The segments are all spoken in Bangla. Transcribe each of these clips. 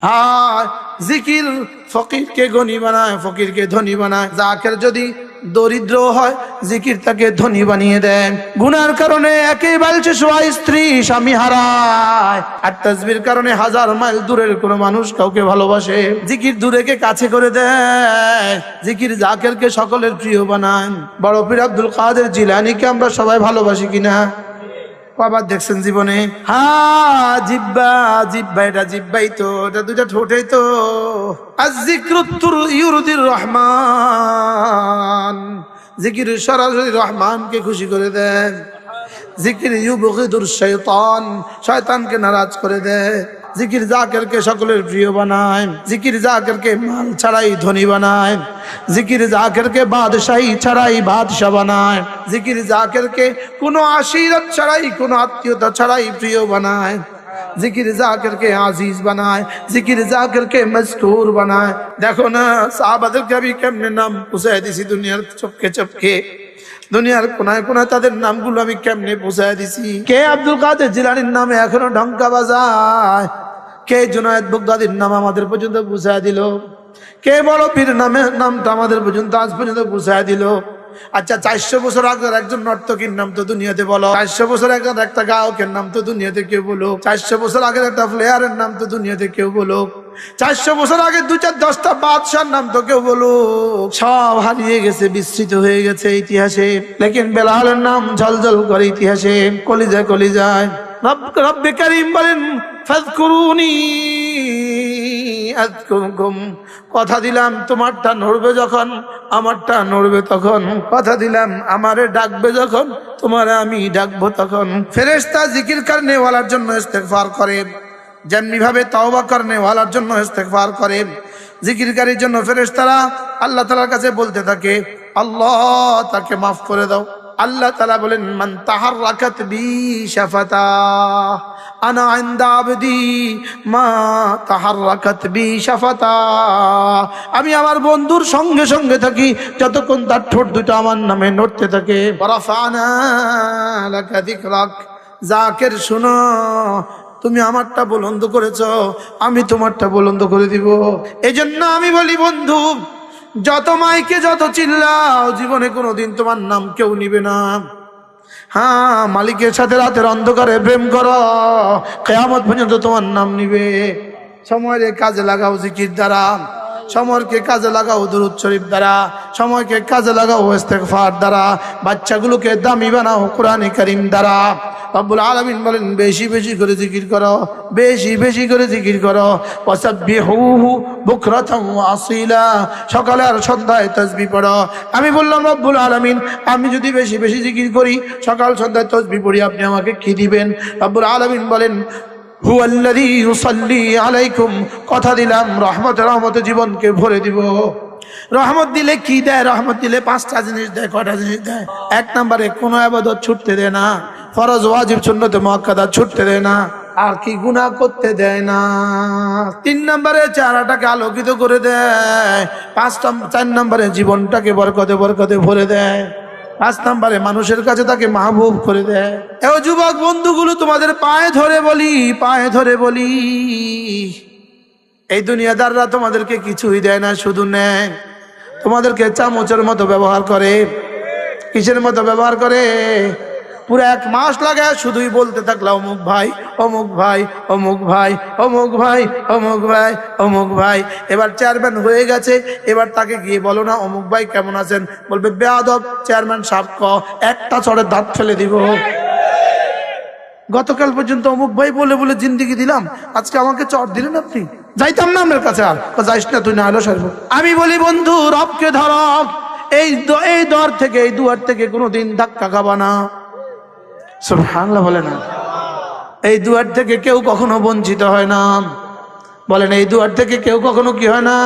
আর জিকির ফকিরকে গনি বানায়, ফকিরকে ধনী বানায়। জাকের যদি দরিদ্র হয়, জিকির তাকে ধনী বানিয়ে দেয়। গুনার কারণে একেই বালছে সোয়া স্ত্রী স্বামী হারায়, আর তাসবির কারণে 1000 মাইল দূরের কোনো মানুষ কাউকে ভালোবাসে। জিকির দূরেকে কাছে করে দেয়, জিকির জাকেরকে সকলের প্রিয় বানায়। বড় পীর আব্দুল কাদের জিলানীকে আমরা সবাই ভালোবাসি কিনা? কবার দেখছেন জীবনে? হ্যাঁ, জিব্বা জিব্বা, এটা জিব্বাই তো, এটা দুইটা ঠোঁটেই তো। আয-যিকরু ইউরদির রহমান, জিকির সরাসরি রহমানকে খুশি করে দেয়। জিকির ইউবগিদুর শাইতান, শয়তানকে নারাজ করে দেয়। জিকির জাকেরকে সকলের প্রিয় বানায়। জিকির জাকেরকে মাল ছাড়াই ধনী বানায়। জিকির জাকেরকে বাদশাহী ছাড়াই বাদশাহ বানায়। জিকির জাকেরকে কোনো আশিরত ছাড়াই, কোনো আত্মীয়তা ছাড়াই প্রিয় বানায়। জিকির জাকেরকে আজিজ বানায়, জিকির জাকেরকে মজকুর বানায়। দেখো না সাহাবাদেরকে আমি কেমনে নাম পৌঁছায় দিছি দুনিয়ার চপকে চপকে, দুনিয়ার কোনায় কোনায় তাদের নামগুলো আমি কেমনে পৌঁছায় দিছি। কে আব্দুল কাদের জিলানীর নামে এখনো ঢঙ্কা বাজায়? কে জুনায়েদ বাগদাদীর নাম আমাদের পর্যন্ত পৌঁছায় দিল? কে বড় পীর নামটা আমাদের পর্যন্ত আজ পর্যন্ত পৌঁছায় দিল? আচ্ছা, 400 বছর আগের একজন নর্তকীর নাম তো দুনিয়াতে বলো। 400 বছর আগের একটা গায়কের নাম তো দুনিয়াতে কেউ বলো। 400 বছর আগের একটা প্লেয়ারের নাম তো দুনিয়াতে কেউ বলো। 400 বছর আগে 2-4-10টা বাদশার নাম তো কেউ বলো। সব হারিয়ে গেছে, বিস্মৃত হয়ে গেছে ইতিহাসে। লেকিন বেলালের নাম ঝলঝল করে ইতিহাসে, কলিজায় কলিজায়। রব্বে কারীম বলেন ফাযকুরুনি আযকুরকুম, কথা দিলাম তোমারটা নড়বে যখন, আমারটা নড়বে তখন। কথা দিলাম আমারে ডাকবে যখন, তোমারে আমি ডাকবো তখন। ফেরেশতা জিকির করনে ওয়ালার জন্য ইস্তেগফার করে, যেমনি ভাবে তওবা করনে ওয়ালার জন্য ইস্তেগফার করে। জিকিরকারীর জন্য ফেরেশতারা আল্লাহ তাআলার কাছে বলতে থাকে, আল্লাহ তাকে মাফ করে দাও। আল্লাহ তাআলা বলেন, মান তাহাররাকাত বি শাফাতা আনা ইনদা আবদি মা তাহাররাকাত বি শাফাতা। আমি আমার বন্ধুর সঙ্গে সঙ্গে থাকি যতক্ষণ তার ঠোঁট দুটো আমার নামে নড়তে থাকে। ওয়ারাফানা লাকা যিকরাক, জাকের শুনো, তুমি আমারটা বুলন্দ করেছ, আমি তোমারটা বুলন্দ করে দিব। এজন্য আমি বলি বন্ধু, যত মাইকে যত চিল্লাও, জীবনে কোনোদিন তোমার নাম কেউ নিবে না। হ্যাঁ, মালিকের সাথে রাতের অন্ধকারে প্রেম করো, কিয়ামত পর্যন্ত তোমার নাম নিবে। সময়ের কাজে লাগাও জিকির দ্বারা, সময়কে কাজে লাগাও দুরূদ শরীফ দ্বারা, সময়কে কাজে লাগাও ইস্তেগফার দ্বারা, বাচ্চাগুলোকে দামি বানাও কোরআনে কারীম দ্বারা। রব্বুল আলামিন বলেন, বেশি বেশি করে জিকির করো, বেশি বেশি করে জিকির করো। ওয়াসাব্বিহুহু বুকরাতাও ওয়া আসীলা, সকালে আর সন্ধ্যায় তাসবিহ পড়ো। আমি বললাম, রব্বুল আলামিন, আমি যদি বেশি বেশি জিকির করি, সকাল সন্ধ্যায় তাসবিহ পড়ি, আপনি আমাকে কি দিবেন? রব্বুল আলামিন বলেন, হুয়াল্লাযী ইউসাল্লি আলাইকুম, কথা দিলাম রহমতে রহমতে জীবনকে ভরে দিব। রহমত দিলে কি দেয়? রহমত দিলে 5টা জিনিস দেয়। কয়টা জিনিস দেয়? 1 নম্বরে কোনো ইবাদত ছুটতে দেয় না, ফরজ ওয়াজিব সুন্নত মুআক্কাদা ছুটতে দেয় না, আর কি গুনাহ করতে দেয় না। 3 নম্বরে চেহারাটাকে আলোকিত করে দেয়। 4 নম্বরে জীবনটাকে বরকতে বরকতে ভরে দেয়। 5 নম্বরে মানুষের কাছে তাকে মাহবুব করে দেয়। এ যুবক বন্ধুগুলো, তোমাদের পায়ে ধরে বলি, পায়ে ধরে বলি, এই দুনিয়াদাররা তোমাদেরকে কিছুই দেয় না, শুধু নেয়। তোমাদেরকে চামচের মতো ব্যবহার করে। কিসের মতো ব্যবহার করে? পুরো 1 মাস লাগায় শুধুই বলতে থাকলা, অমুক ভাই, অমুক ভাই, অমুক ভাই, অমুক ভাই, অমুক ভাই, অমুক ভাই। এবার চেয়ারম্যান হয়ে গেছে, এবার তাকে গিয়ে বলো না, অমুক ভাই কেমন আছেন? বলবে, বেয়াদব চেয়ারম্যান সাহেব, একটা চড়ে দাঁত ফেলে দিব। গতকাল পর্যন্ত অমুক ভাই বলে বলে জিন্দিগি দিলাম, আজকে আমাকে চড় দিলেন আপনি, যাইতাম না আপনার কাছে। আর যাইস না তুই, না হলো সর্ব। আমি বলি বন্ধু, রবকে ধরো। এই দর থেকে, এই দুয়ার থেকে কোনোদিন ধাক্কা খাবা না। সুবহানাল্লাহ বলে না? এই দুয়ার থেকে কেউ কখনো বঞ্চিত হয় না। বলেন, এই দুয়ার থেকে কেউ কখনো কি হয় না?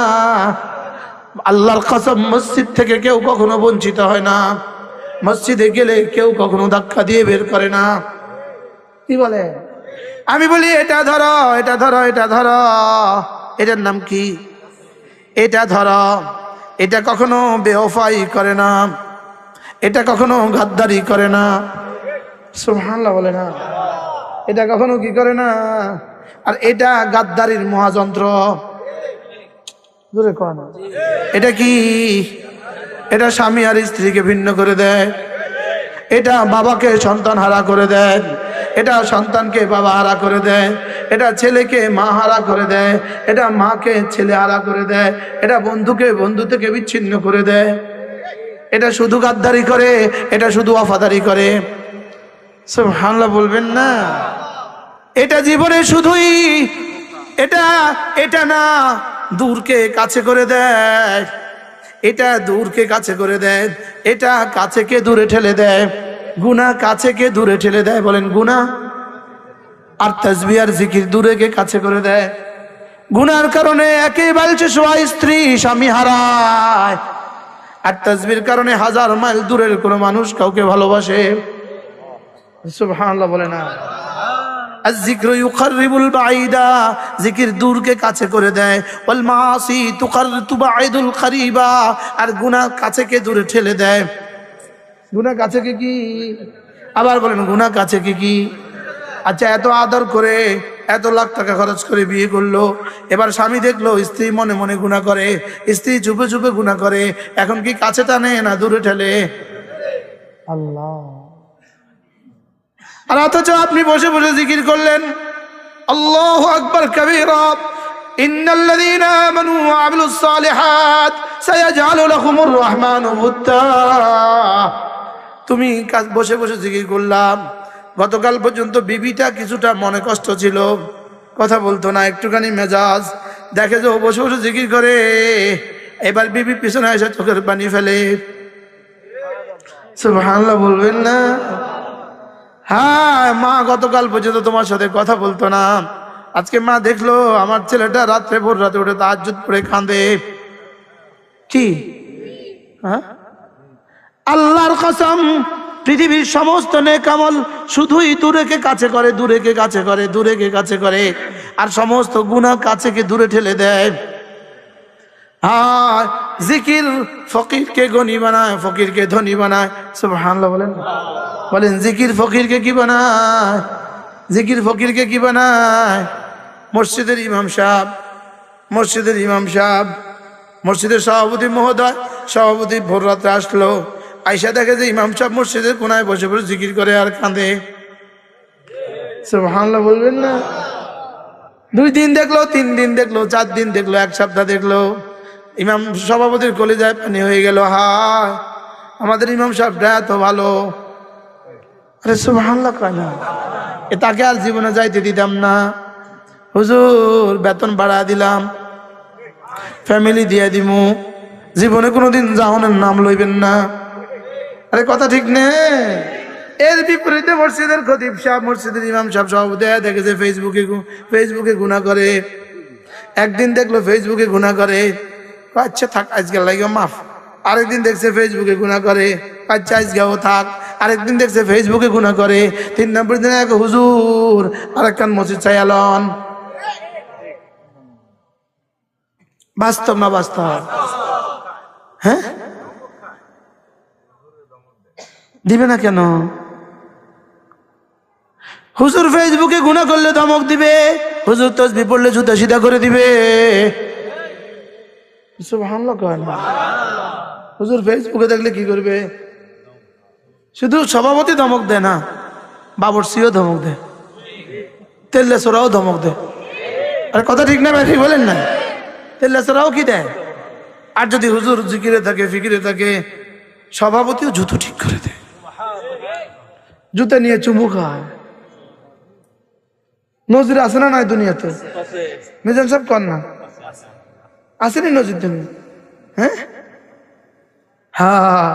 আল্লাহর কসম, মসজিদ থেকে কেউ কখনো বঞ্চিত হয় না। মসজিদে গেলে কেউ কখনো ধাক্কা দিয়ে বের করে না। কি বলে? আমি বলি, এটা ধরো, এটা ধরো, এটা ধরো। এটার নাম কি? এটা ধরো। এটা কখনো বেওফাই করে না, এটা কখনো গাদ্দারি করে না। সুবহানাল্লাহ বলে না? এটা কখনো কি করে না? আর এটা গাদ্দারির মহাযন্ত্র। জোরে কন। এটা কি? এটা স্বামী আর স্ত্রীকে ভিন্ন করে দেয়, এটা বাবাকে সন্তান হারা করে দেয়, এটা সন্তানকে বাবা হারা করে দেয়, এটা ছেলেকে মা হারা করে দেয়, এটা মাকে ছেলে হারা করে দেয়, এটা বন্ধুকে বন্ধু থেকে বিচ্ছিন্ন করে দেয়। এটা শুধু গাদ্দারি করে, এটা শুধু ওয়াফাদারি করে। সুবহানাল্লাহ বলবেন না? এটা জীবনে শুধুই এটা না, দূরকে কাছে করে দেয়, এটা দূরকে কাছে করে দেয়, এটা কাছেকে দূরে ঠেলে দেয়, গুনাহ কাছেকে দূরে ঠেলে দেয়। বলেন গুনাহ আর তাসবিহ আর জিকির দূরেকে কাছে করে দেয়। গুনার কারণে একেবারে সোয়া স্ত্রী স্বামী হারায়, আর তাসবিহর কারণে 1000 মাইল দূরের কোনো মানুষ কাউকে ভালোবাসে। সুবহানাল্লাহ বলে না? আয-যিকরু ইউকাররিবুল বাঈদা, জিকির দূরকে কাছে করে দেয়। ওয়াল মাআসি তুবাঈদুল কারীবা, আর গুনাহ কাছেকে দূরে ঠেলে দেয়। গুনাহ কাছেকে কি? আবার বলেন গুনাহ কাছেকে কি? আচ্ছা, এত আদর করে, এত লাখ টাকা খরচ করে বিয়ে করলো, এবার স্বামী দেখলো স্ত্রী মনে মনে গুনাহ করে, স্ত্রী চুপে চুপে গুনাহ করে, এখন কি কাছে টানে না দূরে ঠেলে? আল্লাহ। আর অথচ আপনি বসে বসে জিকির করলেন আল্লাহু আকবার কাবীরা, ইন্নাল্লাযীনা আমানু ওয়া আমিলুস সালিহাত সায়াজআলু লাহুমুর রাহমানু উদ্দা। তুমি বসে বসে জিকির করলাম, গতকাল পর্যন্ত বিবিটা কিছুটা মনে কষ্ট ছিল, কথা বলতো না, একটুখানি মেজাজ, দেখে যে ও বসে বসে জিকির করে, এবার বিবি পিছনে এসে চোখের পানি ফেলে। সুবহানাল্লাহ বলবেন না? হ্যাঁ, মা গতকাল পর্যন্ত তোমার সাথে কথা বলতো না, আজকে মা দেখলো আমার ছেলেটা রাত্রে ভোর রাতে উঠে তাহাজ্জুদ পড়ে কাঁদে। কি? হ্যাঁ, আল্লাহর কসম, পৃথিবীর সমস্ত নেক আমল শুধুই দূরেকে কাছে করে, দূরেকে কাছে করে, দূরেকে কাছে করে, আর সমস্ত গুনাহ কাছেকে দূরে ঠেলে দেয়। হ্যাঁ, জিকির ফকিরকে গনি বানায়, ফকিরকে ধনী বানায়। সুবহানাল্লাহ বলেন। বলেন জিকির ফকিরকে কি বানায়? জিকির ফকিরকে কি বানায়? মসজিদের ইমাম সাহেব, মসজিদের সভাপতি মহোদয়, সভাপতি ভোর রাত্রে আসলো, আইসা দেখে যে ইমাম সাহেব মসজিদের কোনায় বসে বসে জিকির করে আর কাঁদে। সুবহানাল্লাহ বলবেন না? 2 দিন দেখলো, 3 দিন দেখলো, 4 দিন দেখলো, 1 সপ্তাহ দেখলো, ইমাম সভাপতির কলিজায় পানি হয়ে গেল। হায়, আমাদের ইমাম সাহেবটা এত ভালো। আরে সুবহানাল্লাহ কয় না? তাকে আর জীবনে যাইতে দিতাম না, হুজুর বেতন বাড়া দিলাম, ফ্যামিলি দিয়ে দিমু, জীবনে কোনোদিন জাহান্নামের নাম লইবেন না। আরে কথা ঠিক নেই? এর বিপরীতে মসজিদের খতিব সাহেব, মসজিদের ইমাম সাহেব সভাপতি দেখেছে ফেসবুকে গুনাহ করে। একদিন দেখলো ফেসবুকে গুনাহ করে, আচ্ছা থাক আজকে লাগে মাফ। আরেকদিন দেখছে ফেসবুকে গুনাহ করে, আচ্ছা আজকেও থাক। আরেকদিন দেখছে ফেসবুকে গুনাহ করে। 3 নম্বর দিনে এক হুজুর আরেকখান মসজিদ চাইয়ালন। বাস্তব না বাস্তব? হ্যাঁ, দিবে না কেন? হুজুর ফেসবুকে গুনাহ করলে ধমক দিবে, হুজুর তাসবিহ পড়লে জুতা সিধা করে দিবে। সুবহানাল্লাহ কয় না? হুজুর ফেসবুকে দেখলে কি করবে? শুধু সভাপতি ধমক দেয় না, বাবরচিও ধমক দেয়, তেল্লেসরাও ধমক দেয়। আরে কথা ঠিক না ভাই, বলেন না? তেল্লেসরাও কি দেয়? আর যদি হুজুর জিকিরে থাকে, ফিকিরে থাকে, সভাপতিও জুতো ঠিক করে দেয়, জুতা নিয়ে চুমু খায়। নজির আছে না নাই দুনিয়াতে? মিজান সাহেব কর না, আসেনি নজির দুনিয়া? হ্যাঁ হ্যাঁ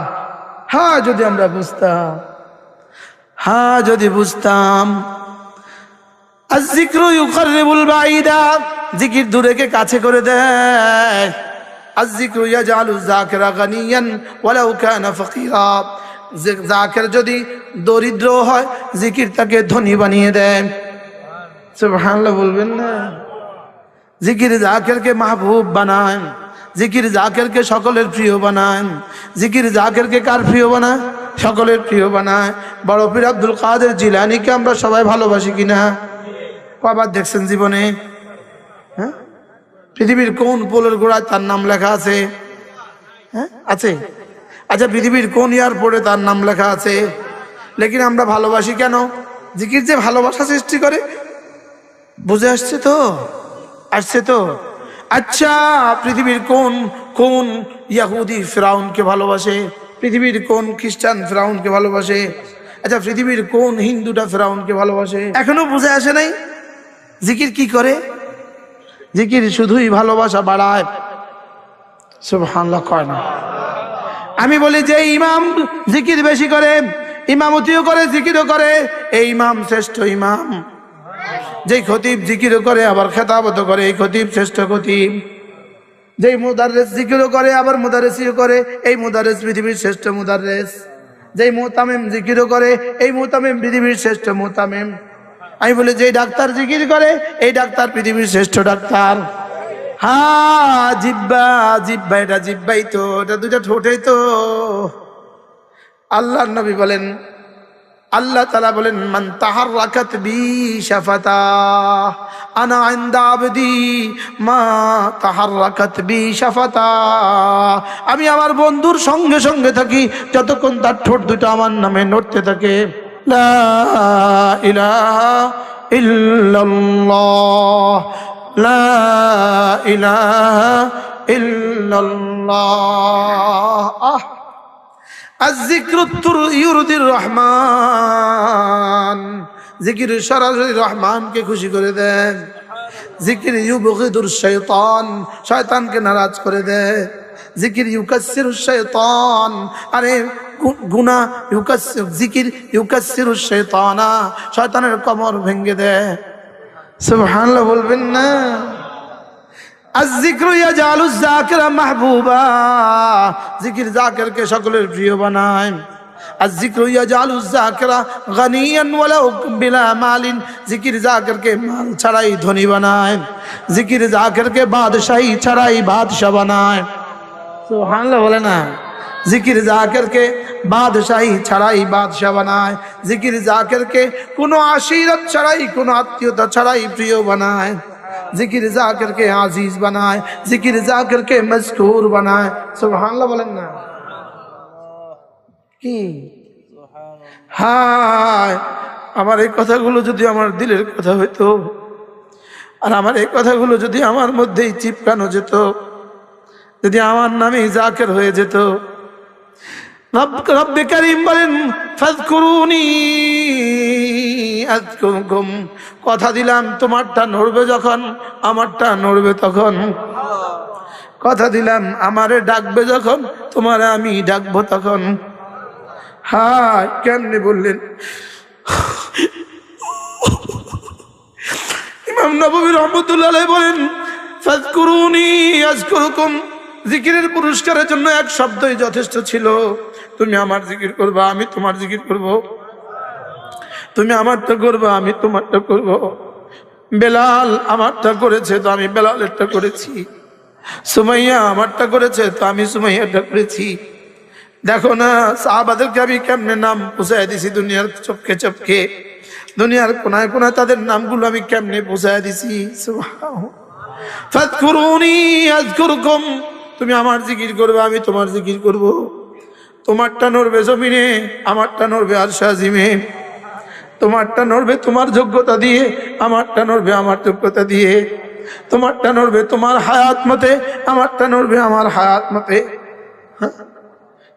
হ্যাঁ, যদি আমরা বুঝতাম, হ্যাঁ যদি বুঝতাম। আয-যিকরু ইউকাররিবুল বাঈদা, জিকির দূরেকে কাছে করে দেয়। আয-যিকরু ইয়াজআলু যাকিরা গানিয়ান ওয়ালাউ কানা ফাকিরা, যাকির যদি দরিদ্র হয়, জিকির তাকে ধনী বানিয়ে দেয়। সুবহানাল্লাহ বলবেন না? জিকির যাকিরকে মাহবুব বানায়, জিকির যাকিরকে সকলের প্রিয় বানায়। জিকির যাকিরকে কার প্রিয় বানায়? সকলের প্রিয় বানায়। বড় পীর আব্দুল কাদের জিলানীকে আমরা সবাই ভালোবাসি কিনা? কবার দেখছেন জীবনে? হ্যাঁ, পৃথিবীর কোন পোলের গোড়ায় তার নাম লেখা আছে? হ্যাঁ, আছে। আচ্ছা, পৃথিবীর কোন এয়ারপোর্টে তার নাম লেখা আছে? লেকিন আমরা ভালোবাসি কেন? জিকির যে ভালোবাসা সৃষ্টি করে, বুঝে আসছে তো? আসছে তো? আচ্ছা, পৃথিবীর কোন কোন ইয়াহুদি ফিরাউনকে ভালোবাসে? পৃথিবীর কোন খ্রিস্টান ফিরাউনকে ভালোবাসে? আচ্ছা, পৃথিবীর কোন হিন্দুটা ফিরাউনকে ভালোবাসে? এখনো বুঝে আসে নাই? জিকির কি করে? জিকির শুধুই ভালোবাসা বাড়ায়। সুবহানাল্লাহ কয় না? আমি বলি যে ইমাম জিকির বেশি করে, ইমামতিও করে, জিকিরও করে, এই ইমাম শ্রেষ্ঠ ইমাম। যেই খতিব জিকিরও করে আবার খেতাবত করে, এই খতিব শ্রেষ্ঠ খতিব। যেই মুদাররিস জিকিরও করে আবার মুদাররিসিও করে, এই মুদাররিস পৃথিবীর শ্রেষ্ঠ মুদাররিস। যেই মুতামিম জিকিরও করে, এই মুতামিম পৃথিবীর শ্রেষ্ঠ মুতামিম। আমি বলি যেই ডাক্তার জিকির করে, এই ডাক্তার পৃথিবীর শ্রেষ্ঠ ডাক্তার। হ্যাঁ, জিব্বা জিব্বা, এটা জিব্বাই তো, এটা দুইটা ঠোঁটেই তো। আল্লাহর নবী বলেন, আল্লাহ তাআলা বলেন, মান তাহাররাকাত বি শাফাতা আনা ইনদা আবদি মা তাহাররাকাত বি শাফাতা। আমি আমার বন্ধুর সঙ্গে সঙ্গে থাকি যতক্ষণ তার ঠোঁট দুটো আমার নামে নড়তে থাকে। লা ইলাহা ইল্লাল্লাহ, লা ইলাহা ইল্লাল্লাহ। আয-যিকরু ইউরদির রহমান, জিকির সরাসরি রহমানকে খুশি করে দেয়। জিকির ইউবগিদুর শাইতান, শয়তানকে নারাজ করে দেয়। জিকির ইউকাসসিরুশ শাইতান, আরে গুনাহ ইউকাসসির, জিকির ইউকাসসিরুশ শাইতানা, শয়তানের কমর ভেঙে দেয়। সুবহানাল্লাহ বলবেন না? আয-যিকরু ইয়াজআলুয যাকিরা মাহবুবা, জিকির জাকিরকে সকলের প্রিয় বানায়। আয-যিকরু ইয়াজআলুয যাকিরা গানিয়ান ওয়ালাউ বিলা মালিন, জিকির জাকিরকে মাল ছাড়াই ধনী বানায়। জিকির জাকিরকে বাদশাহী ছাড়াই বাদশা বানায়। সুবহানাল্লাহ বলে না? জিকির জাকিরকে বাদশাহী ছাড়াই বাদশা বানায়। জিকির জাকিরকে কোনো আশিরত ছাড়াই, কোনো আত্মীয়তা ছাড়াই প্রিয় বানায়। জিকির জাকিরকে আজিজ বানায়, জিকির জাকিরকে মজকুর বানায়। সুবহানাল্লাহ বলেন না? কি হায়, আমার এই কথাগুলো যদি আমার দিলের কথা হইতো, আর আমার এই কথাগুলো যদি আমার মধ্যেই চিপকানো যেত, যদি আমার নামে জাকির হয়ে যেত। রব্বে কারীম বলেন, ফাযকুরুনি আযকুরকুম, কথা দিলাম তোমারটা নড়বে যখন, আমারটা নড়বে তখন। কথা দিলাম আমারে ডাকবে যখন, তোমারে আমি ডাকবো তখন। হ্যাঁ, কেমনে বললেন? ইমাম নববী রাহমাতুল্লাহ আলাইহি বলেন, ফাযকুরুনি আযকুরকুম, জিকিরের পুরস্কারের জন্য এক শব্দই যথেষ্ট ছিল। তুমি আমার জিকির করবা, আমি তোমার জিকির করব। তুমি আমারটা করবা, আমি তোমারটা করব। বেলাল আমারটা করেছে তো আমি বেলালেরটা করেছি। সুমাইয়া আমারটা করেছে তো আমি সুমাইয়াটা করেছি। দেখো না সাহাবাদেরকে আমি কেমনে নাম পৌঁছায় দিছি দুনিয়ার চপকে চপকে, দুনিয়ার কোনায় কোনায় তাদের নামগুলো আমি কেমনে পৌঁছায় দিছি। ফাযকুরুনি আযকুরকুম, তুমি আমার জিকির করবে, আমি তোমার জিকির করব। তোমারটা নড়বে জমিনে, আমারটা নড়বে আরশ আজিমে। তোমারটা নড়বে তোমার যোগ্যতা দিয়ে, আমারটা নড়বে আমার যোগ্যতা দিয়ে। তোমারটা নড়বে তোমার হায়াত মতে, আমারটা নড়বে আমার হায়াত মতে।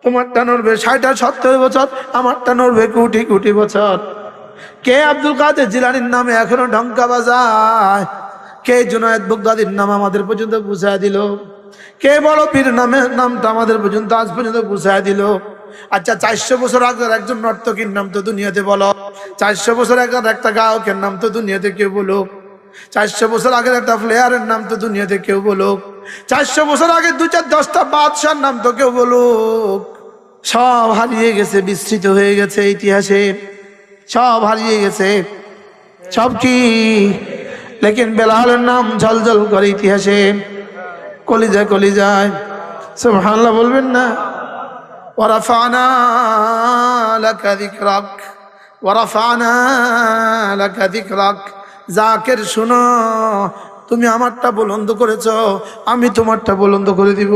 তোমারটা নড়বে ৬০-৭০ বছর, আমারটা নড়বে কোটি কোটি বছর। কে আব্দুল কাদের জিলানীর নামে এখনো ঢঙ্কা বাজায়? কে জুনায়েদ বাগদাদীর নাম আমাদের পর্যন্ত পৌঁছায় দিল? কে বড় পীর নামটা আমাদের পর্যন্ত আজ পর্যন্ত পৌঁছায় দিল? আচ্ছা, ৪০০ বছর আগের একজন নর্তকীর নাম তো দুনিয়াতে বলো। ৪০০ বছর আগের একটা গায়কের নাম তো দুনিয়াতে কেউ বলো। ৪০০ বছর আগের একটা প্লেয়ারের নাম তো দুনিয়াতে কেউ বলো। ৪০০ বছর আগে ২-৪-১০টা বাদশার নাম তো কেউ বলো। সব হারিয়ে গেছে, বিস্তৃত হয়ে গেছে ইতিহাসে, সব হারিয়ে গেছে। সব কি? লেকিন বেলালের নাম ঝলঝল করে ইতিহাসে, কলিজায় কলিজায়। সুবহানাল্লাহ বলবেন না? ওয়ারাফানা লাকা যিকরাক, ওয়ারাফানা লাকা যিকরাক, জাকের শোনো, তুমি আমারটা বুলন্দ করেছো, আমি তোমারটা বুলন্দ করে দিব।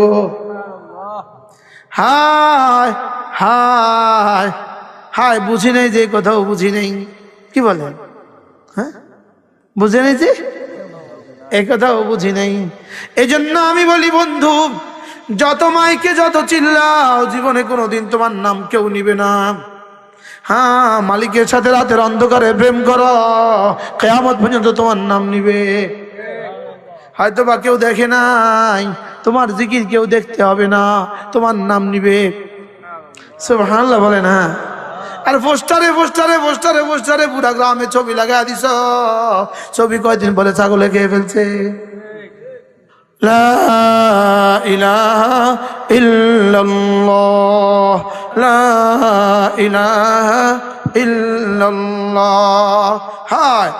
হায় হায় হায়, বুঝি নাই যে কোথাও বুঝি নেই। কি বলেন? হ্যাঁ, বুঝে নেই যে এই কথাও বুঝি নাই। এই জন্য আমি বলি বন্ধু, যত মাইকে যত চিল্লাও, জীবনে কোনোদিন তোমার নাম কেউ নিবে না। হ্যাঁ, মালিকের সাথে রাতের অন্ধকারে প্রেম করো, কিয়ামত পর্যন্ত তোমার নাম নিবে। হয়তো বা কেউ দেখে নাই, তোমার জিকির কেউ দেখতে হবে না, তোমার নাম নিবে। সুবহানাল্লাহ বলে না? আর পোস্টারে পোস্টারে পোস্টারে পোস্টারে পুরা গ্রামে ছবি লাগাই দিছ, ছবি কয়দিন পরে ছাগলে খেয়ে ফেলছে। লা ইলাহা ইল্লাল্লাহ, লা ইলাহা ইল্লাল্লাহ। হায়,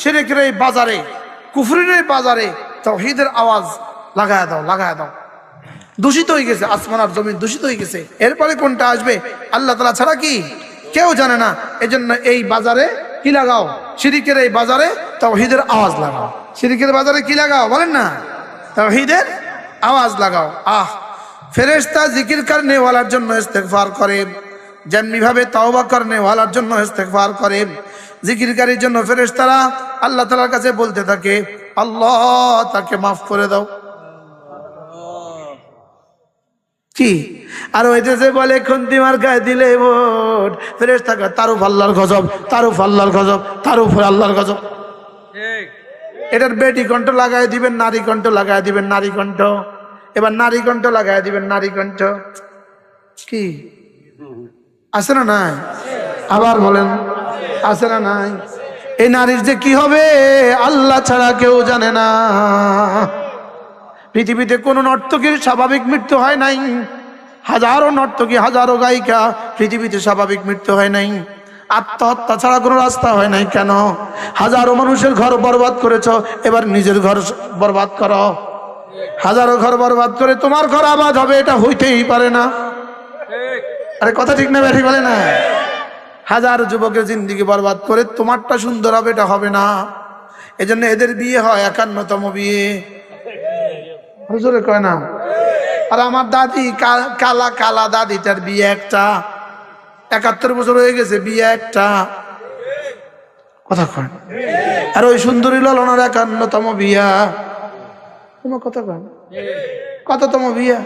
শিরকের এই বাজারে, কুফরির এই বাজারে তাওহীদের আওয়াজ লাগায় দাও, লাগায় দাও। দূষিত হয়ে গেছে আসমান আর জমিন, দূষিত হয়ে গেছে। এরপরে কোনটা আসবে আল্লাহ তাআলা ছাড়া কি কেউ জানে না। এজন্য এই বাজারে কি লাগাও? শিরকের এই বাজারে তাওহীদের আওয়াজ লাগাও। শিরকের বাজারে কি লাগাও বলেন না? তাওহীদের আওয়াজ লাগাও। ফেরেশতা জিকির করনে ওয়ালার জন্য ইস্তেগফার করে, যেমনি ভাবে তওবা করনে ওয়ালার জন্য ইস্তেগফার করে, জিকিরকারীর জন্য ফেরেশতারা আল্লাহ তাআলার কাছে বলতে থাকে, আল্লাহ তাকে মাফ করে দাও। কি আর ওইটাছে বলে খুন্তি মার গায়ে দিলে ভোট, ফেরেশতা কয় তারুফ আল্লাহর গজব, তারুফ আল্লাহর গজব, তারুফ আল্লাহর গজব। এটার বেটি কণ্ঠ লাগাই দিবেন, নারী কণ্ঠ লাগাই দিবেন, নারী কণ্ঠ। এবার নারী কণ্ঠ লাগাই দিবেন, নারী কণ্ঠ। কি আছে না নাই? আবার বলেন, আছে না নাই? এই নারীর যে কি হবে আল্লাহ ছাড়া কেউ জানে না। পৃথিবীতে কোন নর্তকীর স্বাভাবিক মৃত্যু হয় নাই, হাজারো নর্তকী, হাজারো গায়িকা, পৃথিবীতে স্বাভাবিক মৃত্যু হয় নাই। আত্মহত্যা ছাড়া কোনো রাস্তা হয় নাই। কেন? হাজারো মানুষের ঘর বরবাদ করেছ, এবার নিজের ঘর বরবাদ করো। হাজারো ঘর বরবাদ করে তোমার ঘর আবাদ হবে, এটা হইতেই পারে না। আরে কথা ঠিক না ব্যাঠি বলে না? হাজার যুবকের জিন্দিগি বরবাদ করে তোমারটা সুন্দর হবে, এটা হবে না। এজন্য এদের বিয়ে হয় 51তম বিয়ে। হুজুরে কয় না? আর আমার দাদি কালা কালা দাদি, তার বিয়ে একটা, 71 বছর হয়ে গেছে, বিয়ে একটা। কথা কয়। আর ওই সুন্দরী ললনার 51তম বিয়া। কোনো কথা কয়। কততম বিয়া?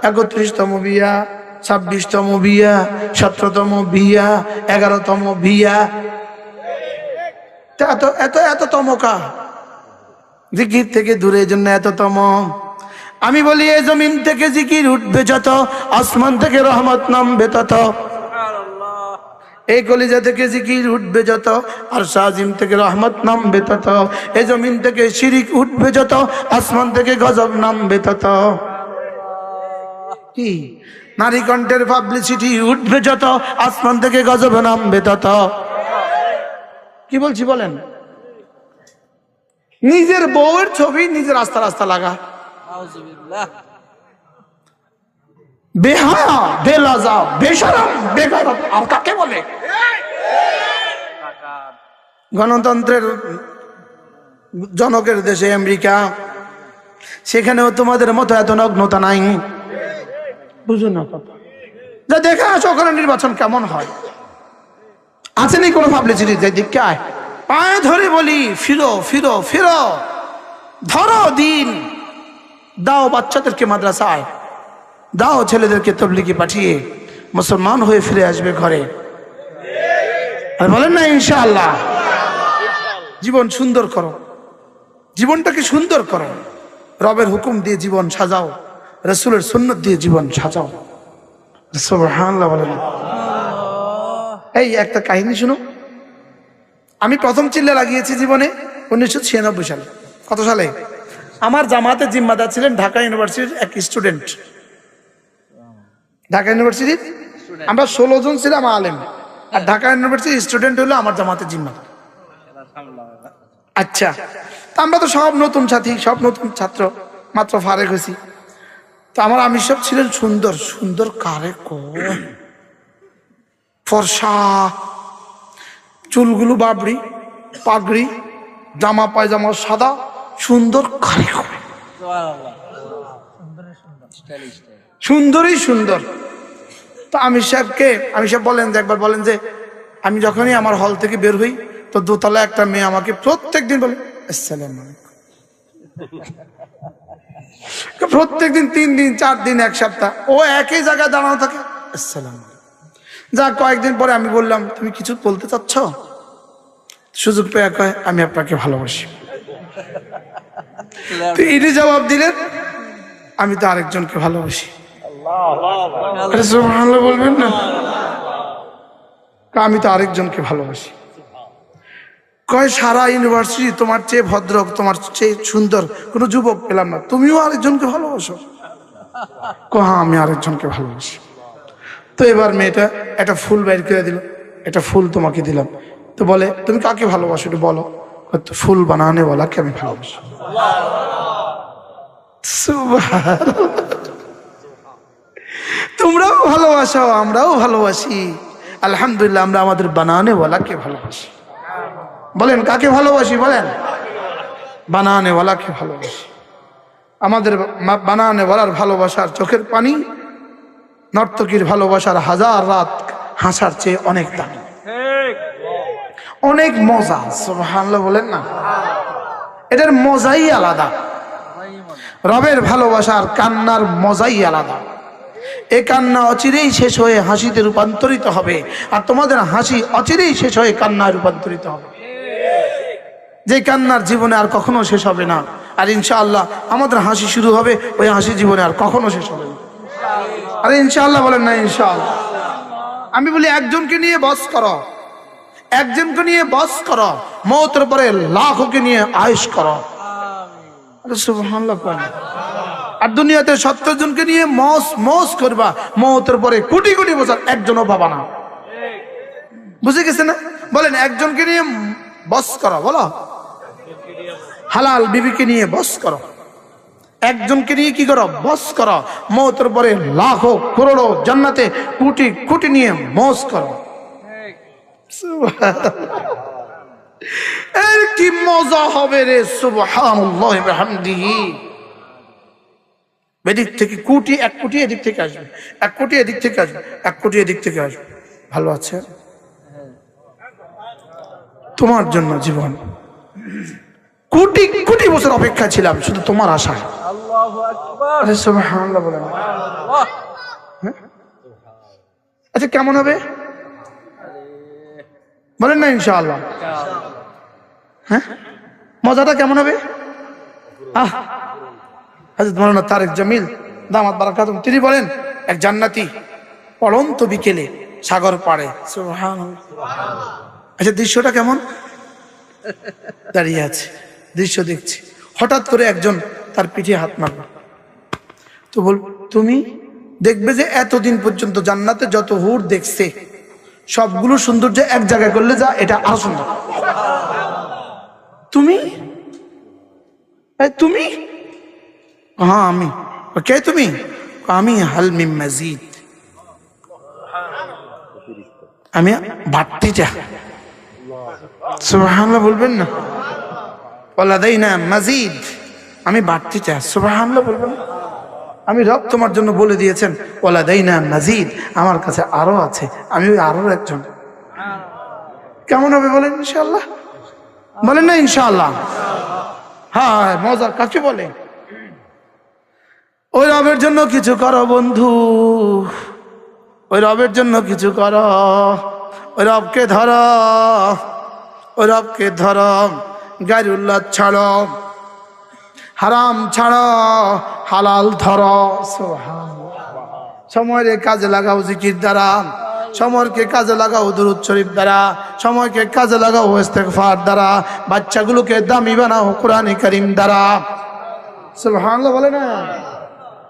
31তম বিয়া, 26তম বিয়া, 17তম বিয়া, 11তম বিয়া। এত এত এততম কা? জিকির থেকে দূরে, জন্য এততম। আমি বলি এই জমিন থেকে জিকির উঠবে যত, আসমান থেকে রহমত নামবে তত। এই কলিজা থেকে জিকির উঠবে যত, আর শাজিম থেকে রহমত নামবে তত। এই জমিন থেকে শিরিক উঠবে যত, আসমান থেকে গজব নামবে তত। কি নারী কণ্ঠের পাবলিসিটি উঠবে যত, আসমান থেকে গজব নামবে তত। কি বলছি বলেন? নিজের বউয়ের ছবি নিজের রাস্তা রাস্তা লাগা, বেহায়া, বেলাজা, বেশরম, বেগরত। আর কাকে বলে? গণতন্ত্রের জনকের দেশে আমেরিকা, সেখানেও তোমাদের মতো এত নগ্নতা নাই। বুঝুন না কথা, যা দেখে আসো ওখানে নির্বাচন কেমন হয়। আছে নি কোনো পাবলিসিটি? দিকে আয়, পায়ে ধরে বলি ফিরো ফিরো ফিরো, ধরো দিন, দাও বাচ্চাদেরকে মাদ্রাসায়, দাও ছেলেদেরকে তবলিগে পাঠিয়ে মুসলমান হয়ে ফিরে আসবে ঘরে। আর বলেন না ইনশাআল্লাহ? জীবন সুন্দর করো, জীবনটাকে সুন্দর করো, রবের হুকুম দিয়ে জীবন সাজাও, রাসূলের সুন্নাত দিয়ে জীবন সাজাও। সুবহানাল্লাহ বলেন। এই একটা কাহিনী শুনো। আমি প্রথম চিল্লা লাগিয়েছি জীবনে 1996 সালে। কত সালে? আমার জামাতের জিম্মাদার ছিলেন ঢাকা ইউনিভার্সিটির এক স্টুডেন্ট। ঢাকা ইউনিভার্সিটির আমরা 16 জন ছিলাম আলেম, আর ঢাকা ইউনিভার্সিটির স্টুডেন্ট হলো আমার জামাতের জিম্মাদার। আচ্ছা, তা আমরা তো সব নতুন সাথী, সব নতুন ছাত্র, মাত্র ফারেক হয়েছি। তো আমার আমির সব ছিলেন সুন্দর সুন্দর, কারে কোন ফর্সা, চুলগুলো বাবড়ি, পাগড়ি, জামা পায়জামা সাদা, সুন্দর কারিগরি, সুন্দরই সুন্দর। তো আমির সাহেব বলেন যে একবার বলেন যে আমি যখনই আমার হল থেকে বের হই তো দোতলা একটা মেয়ে আমাকে প্রত্যেকদিন বলে আসসালামু আলাইকুম, প্রত্যেকদিন 3 দিন 4 দিন 1 সপ্তাহ ও একই জায়গায় দাঁড়ানো থাকে আসসালামু আলাইকুম। যা কয়েকদিন পরে আমি বললাম তুমি কিছু বলতে চাচ্ছ? সুযোগ পেয়ে কয় আমি আপনাকে ভালোবাসি। তো এটি জবাব দিলেন আমি তো আরেকজনকে ভালোবাসি। সুবহানাল্লাহ বলবেন না? আমি তো আরেকজনকে ভালোবাসি। কয় সারা ইউনিভার্সিটি তোমার চেয়ে ভদ্র, তোমার চেয়ে সুন্দর কোনো যুবক পেলাম না, তুমিও আরেকজনকে ভালোবাসো? হ্যাঁ আমি আরেকজনকে ভালোবাসি। তো এবার মেয়েটা একটা ফুল বাইর করে দিল, একটা ফুল তোমাকে দিলাম। তো বলে তুমি কাকে ভালোবাসো একটু বলো। ফুল বানানে ওয়ালাকে আমি ভালোবাসি। তোমরাও ভালোবাসো, আমরাও ভালোবাসি, আলহামদুলিল্লাহ। আমরা আমাদের বানানে ওয়ালাকে ভালোবাসি। বলেন কাকে ভালোবাসি? বলেন বানানে ওয়ালাকে ভালোবাসি। আমাদের বানানে ওয়ালার ভালোবাসার চোখের পানি নর্তকীর ভালোবাসার 1000 রাত হাসার চেয়ে অনেক দামি, অনেক মজা। সুবহানাল্লাহ বলেন না? এটার মজাই আলাদা। রবের ভালোবাসার কান্নার মজাই আলাদা। এ কান্না অচিরেই শেষ হয়ে হাসিতে রূপান্তরিত হবে, আর তোমাদের হাসি অচিরেই শেষ হয়ে কান্নায় রূপান্তরিত হবে, যে কান্নার জীবনে আর কখনো শেষ হবে না। আর ইনশাআল্লাহ আমাদের হাসি শুরু হবে, ওই হাসি জীবনে আর কখনো শেষ হবে না। আরে ইনশাআল্লাহ বলেন না? ইনশাআল্লাহ। আমি বলি একজনকে নিয়ে বস করো, একজনকে নিয়ে বস করো, মওতের পরে লাখকে নিয়ে আয়েশ করো। আরে সুবহানাল্লাহ। আর দুনিয়াতে 70 জনকে নিয়ে মস করবা, মওতের পরে কোটি কোটি বছর একজনও পাবা না। বুঝে গেছে না? বলেন একজনকে নিয়ে বস করো, বলো হালাল বিবিকে নিয়ে বস করো, একজনকে নিয়ে কি করো? বস করো। মওতের পরে লাখো করোড়ো জান্নাতে কোটি কোটি নিয়ে মস করো। এর কি মজা হবে রে! সুবহানাল্লাহ ওয়া বিহামদিহি। এদিক থেকে কোটি, 1 কোটি এদিক থেকে আসবে, 1 কোটি এদিক থেকে আসবে, 1 কোটি এদিক থেকে আসবে। ভালো আছে তোমার জন্য জীবন। কোটি কোটি বছর অপেক্ষা ছিলাম শুধু তোমার আশায়। আল্লাহু আকবার। আরে সুবহানাল্লাহ বলেন। আচ্ছা কেমন হবে বলেন না? ইনশাআল্লাহ। হ্যাঁ মজাটা কেমন হবে? হযরত মাওলানা তারেক জামিল দামাত বারাকাতুহু তিনি বলেন এক জান্নাতি পড়ন্ত বিকেলে সাগর পাড়ে। সুবহানাল্লাহ। আচ্ছা দৃশ্যটা কেমন? দাঁড়িয়ে আছে, দৃশ্য দেখছি, হঠাৎ করে একজন তার পিঠে হাত মারল। তো বল তুমি দেখবে যে এতদিন পর্যন্ত জান্নাতে যত হুর দেখছে সবগুলো সৌন্দর্য এক জায়গায় করলে যা এটা আরো সুন্দর। তুমি তুমি হ্যাঁ আমি। কে তুমি? আমি হাল মিন মাজিদ, আমি বাড়তি চা। সুবহানাল্লাহ বলবেন না? ওয়ালাদাইনা মাজিদ, আমি বাড়তি চা। সুবহানাল্লাহ বলবেন না? আমি রব তোমার জন্য বলে দিয়েছেন ওয়ালাদাইনা মাজিদ, আমার কাছে আরো আছে, আমি ওই আরো একজন। কেমন হবে বলেন? ইনশাআল্লাহ বলেন না? ইনশাআল্লাহ। হ্যাঁ মজা কাকে বলে? ওই রবের জন্য কিছু করো বন্ধু, ওই রবের জন্য কিছু করো, ওই রবকে ধরো, ওই রবকে ধরো। গায়রুল্লাহ ছাড়ো, হারাম ছাড়ো, হালাল ধরো। সময়ের কাজে লাগাও জিকির দ্বারা, সময়কে কাজে লাগাও দুরূদ শরীফ দ্বারা, সময়কে কাজে লাগাও ইস্তেগফার দ্বারা, বাচ্চাগুলোকে দামি বানাও কোরআনে কারীম দ্বারা। সুবহানাল্লাহ বলে না?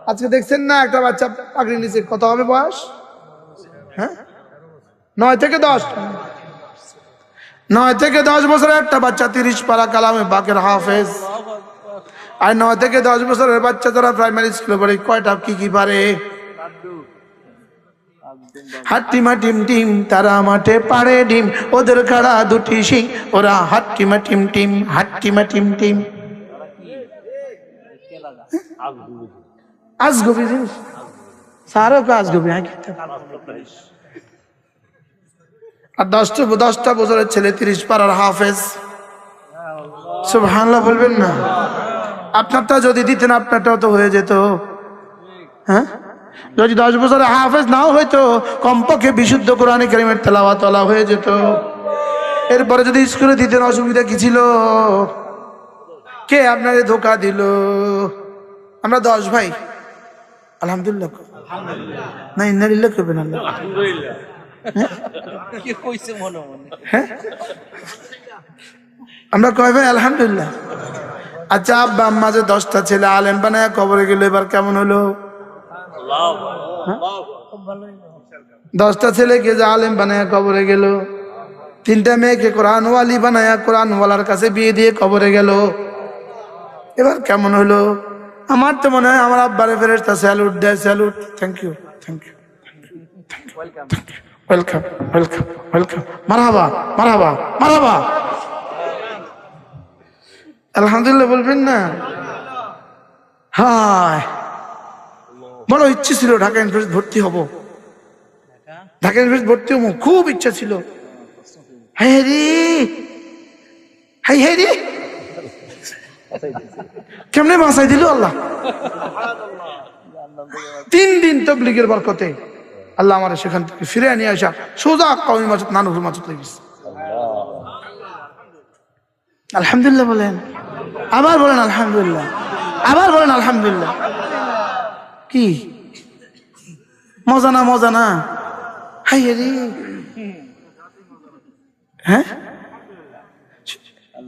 আজকে দেখছেন না একটা বাচ্চা পাগড়ি নিচে, কত হবে বয়স? হ্যাঁ 9 থেকে 10, 9 থেকে 10 বছরের একটা বাচ্চা 30 পারা কালামে পাকের হাফেজ। আর 9 থেকে 10 বছরের বাচ্চা যারা প্রাইমারি স্কুলে পড়ে কয়টা কি কি পারে? হাট্টিমা টিম টিম তারা মাঠে পাড়ে ডিম, ওদের খাড়া দুটি শিং, ওরা হাট্টিমা টিম টিম, হাট্টিমা টিম টিম। আজগবি জিনিস, সারও কা আজগবি। আর 10টা বছরের ছেলে 30 পারার হাফেজ। সুবহানাল্লাহ বলবেন না? আপনারটা যদি দিতেন আপনারটাও তো হয়ে যেত। হ্যাঁ, যদি 10 বছরের হাফেজ নাও হইতো, কমপক্ষে বিশুদ্ধ কোরআনে কারীমের তেলাওয়াত ওয়ালা হয়ে যেত। এরপরে যদি স্কুলে দিতেন, অসুবিধা কি ছিল? কে আপনারে ধোকা দিল? আমরা 10 ভাই, আলহামদুলিল্লাহ না, ইন্নালিল্লাহ করবেন আল্লাহ। হ্যাঁ, আমরা কয় ভাই? আলহামদুলিল্লাহ। আচ্ছা, আব্বা আম্মা যে 10টা ছেলে আলেম বানায় কবরে গেল, এবার কেমন হলো? 10টা ছেলেকে যে আলেম বানায় কবরে গেল, 3টা মেয়েকে কোরআনওয়ালি বানায় কোরআনওয়ালার কাছে বিয়ে দিয়ে কবরে গেল, এবার কেমন হলো? আমার তো মনে হয় আমার আব্বারে ফেরেশতা স্যালুট দেয়, salute, thank you, thank you, welcome, welcome, welcome, মারহাবা, মারহাবা, মারহাবা। আলহামদুলিল্লাহ বলবেন না? হ্যাঁ, বড় ইচ্ছে ছিল ঢাকা ইউনিভার্সিটি ভর্তি হব, ঢাকা ইউনিভার্সিটি ভর্তি হবো, খুব ইচ্ছা ছিল। হাই রে, হাই হাই রে, কেমনে বাঁচাই দিল আল্লাহ। 3 দিন তাবলীগের বরকতে আল্লাহ আমার সেখান থেকে ফিরে নিয়ে আসা সোজা কওমি মাসুদ নানুর মাসুদ লেগেছে। আলহামদুলিল্লাহ বলেন, আবার বলেন আলহামদুলিল্লাহ, আবার বলেন আলহামদুলিল্লাহ। কি মজা না, মজা না? হাই রে, হ্যাঁ,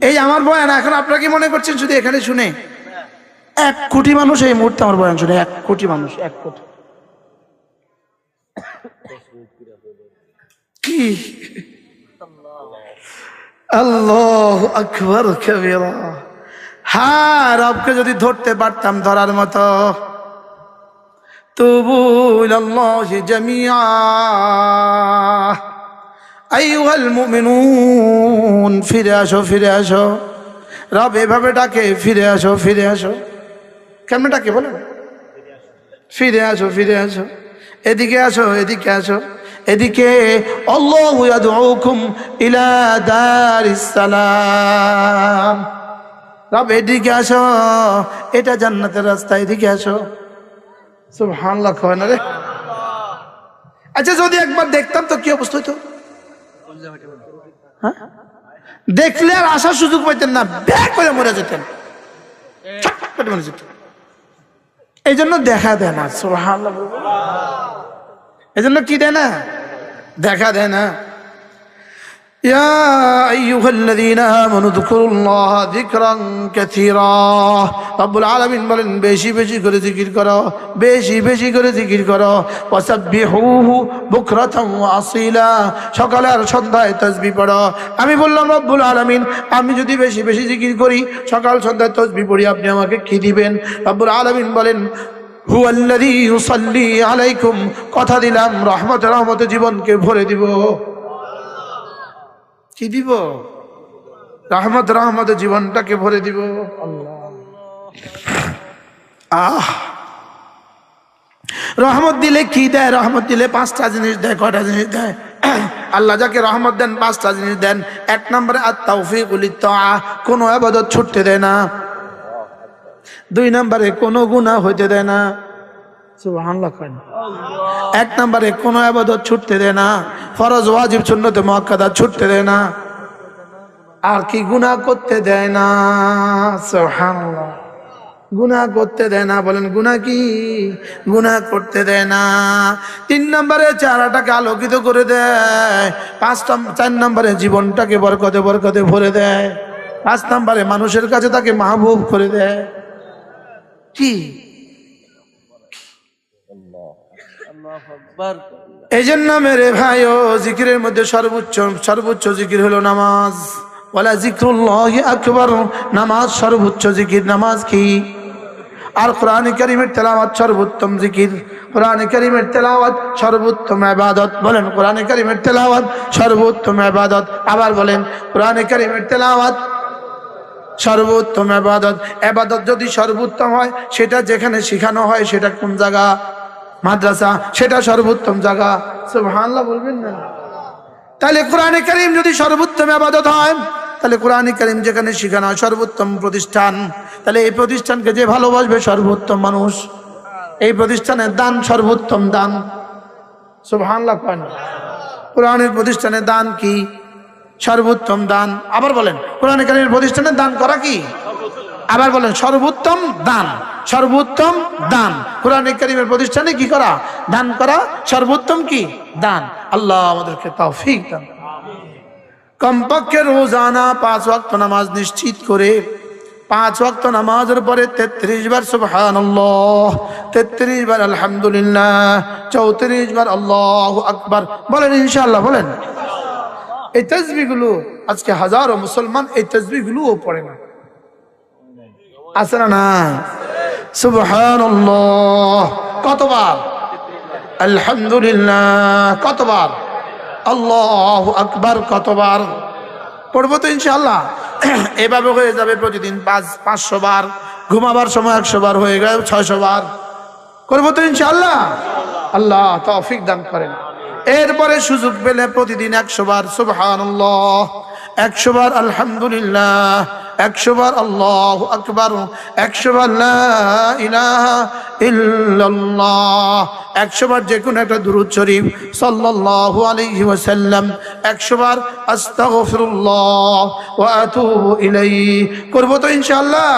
এই আমার বয়ান এখন আপনারা কি মনে করছেন শুধু এখানে শুনে? 1 কোটি মানুষ এই মুহূর্তে আমার বয়ান শুনে, 1 কোটি মানুষ, 1 কোটি। কি আল্লাহু আকবার কবীরা। হ্যাঁ, রবকে যদি ধরতে পারতাম ধরার মতো। তুবু ইলাল্লাহি জামিআ আইয়ুহাল মুমিনুন, ফিরে আসো, ফিরে আসো। রব এভাবে ডাকে, ফিরে আসো, ফিরে আসো। কেমন ডাকে বলেন? ফিরে আসো, ফিরে আসো, এদিকে আসো, এদিকে আসো, এদিকে। আল্লাহু ইয়াদউকুম ইলা দারিস সালাম। রব এদিকে আসো, এটা জান্নাতের রাস্তা, এদিকে আসো। সুবহানাল্লাহ, কয় না রে? আচ্ছা, যদি একবার দেখতাম তো কি অবস্থা হইতো? হ্যাঁ, দেখলে আর আসার সুযোগ পাইতেন না, ব্যাক করে মরে যেতেন, মরে যেতেন। এই জন্য দেখা দেয় না। সুবহানাল্লাহ, এই জন্য কি দেয় না? দেখা দেয় না। ইয়া আইয়ুহাল্লাযীনা আমানু যকুরুল্লাহা যিকরান কাসীরা। রব্বুল আলামিন বলেন, বেশি বেশি করে জিকির করো, বেশি বেশি করে জিকির করো। ওয়াসাব্বিহুহু বুকরাতান ওয়া আসীলা, সকালে আর সন্ধ্যায় তাসবিহ পড়ো। আমি বললাম, রব্বুল আলামিন, আমি যদি বেশি বেশি জিকির করি, সকাল সন্ধ্যায় তাসবিহ পড়ি, আপনি আমাকে কি দিবেন? রব্বুল আলামিন বলেন, হুয়াল্লাযী ইউসাল্লি আলাইকুম, কথা দিলাম রহমতে জীবনকে ভরে দিব। কি দিব? রহমতে জীবনটাকে ভরে দিব। রহমত দিলে কি দেয়? রহমত দিলে 5টা জিনিস দেয়। কয়টা জিনিস দেয়? আল্লাহ যাকে রহমত দেন 5টা জিনিস দেন। 1 নম্বরে আত-তাওফীকু লিত-তাআ, কোনো ইবাদত ছুটতে দেয় না। 2 নম্বরে কোনো গুনাহ হইতে দেয় না। সুবহানাল্লাহ। 1 নম্বরে কোনো ইবাদত ছুটতে দেয় না, ফরজ ওয়াজিব সুন্নতে মুআক্কাদা ছুটতে দেয় না। আর কি? গুনাহ করতে দেয় না। সুবহানাল্লাহ, গুনাহ করতে দেয় না। বলেন গুনাহ কি? গুনাহ করতে দেয় না। 3 নম্বরে চেহারাটাকে আলোকিত করে দেয়। 4 নম্বরে জীবনটাকে বরকতে বরকতে ভরে দেয়। 5 নম্বরে মানুষের কাছে তাকে মাহবুব করে দেয়। কি? এই জন্য মেরে ভাইও, জিকিরের মধ্যে সর্বোচ্চ জিকির হলো নামাজ। ওয়ালা জিক্রুল্লাহি আকবার, নামাজ সর্বোচ্চ জিকির। নামাজ কি? আর কোরআনে কারীমের তেলাওয়াত সর্বোত্তম জিকির, কোরআনে কারীমের তেলাওয়াত সর্বোত্তম ইবাদত। বলেন কোরআনে কারীমের তেলাওয়াত সর্বোত্তম ইবাদত। আবার বলেন কোরআনে কারীমের তেলাওয়াত সর্বোত্তম ইবাদত। ইবাদত যদি সর্বোত্তম হয় সেটা যেখানে শেখানো হয় সেটা কোন জায়গা? মাদ্রাসা, সেটা সর্বোত্তম জায়গা। সুবহানাল্লাহ বলবেন না? তাহলে কোরআনে কারীম যদি সর্বোত্তম ইবাদত হয়, তাহলে কোরআনে কারীম যেখানে শেখানো হয় সর্বোত্তম প্রতিষ্ঠান, তাহলে এই প্রতিষ্ঠানকে যে ভালোবাসবে সর্বোত্তম মানুষ, এই প্রতিষ্ঠানের দান সর্বোত্তম দান। সুবহানাল্লাহ করেন। কোরআনের প্রতিষ্ঠানের দান কি? সর্বোত্তম দান। আবার বলেন কোরআনে কারীমের প্রতিষ্ঠানের দান করা কি? আবার বলেন সর্বোত্তম দান, সর্বোত্তম দান। কোরআনে কারীমের প্রতিষ্ঠানে কি করা? দান করা সর্বোত্তম কি? দান। আল্লাহ আমাদেরকে তৌফিক দান। কমপক্ষে রোজানা 5 ওয়াক্ত নামাজ নিশ্চিত করে 5 ওয়াক্ত নামাজের পরে 33 বার সুবহানাল্লাহ, 33 বার আলহামদুলিল্লাহ, 34 বার আল্লাহু আকবার। বলেন ইনশাআল্লাহ। বলেন এই তাসবিহগুলো আজকে হাজারো মুসলমান এই তাসবিহগুলোও পড়ে না। আছে না? না। সুবহানাল্লাহ কতবার? আলহামদুলিল্লাহ কতবার? আল্লাহু আকবার কতবার? পড়বো তো ইনশাআল্লাহ। এভাবে হয়ে যাবে প্রতিদিন 500 বার, ঘুমাবার সময় 100 বার, হয়ে গেল 600 বার। করবো তো ইনশাআল্লাহ। আল্লাহ তৌফিক দান করেন। এরপরে সুযোগ পেলে প্রতিদিন 100 বার সুবহানাল্লাহ, 100 বার আলহামদুলিল্লাহ, 100 বার আল্লাহু আকবার, 100 বার লা ইলাহা ইল্লাল্লাহ, 100 বার যে কোনো একটা দুরূদ শরীফ সাল্লাল্লাহু আলাইহি ওয়াসাল্লাম, 100 বার আস্তাগফিরুল্লাহ ওয়া আতুবু ইলাইহি। করব তো ইনশাআল্লাহ।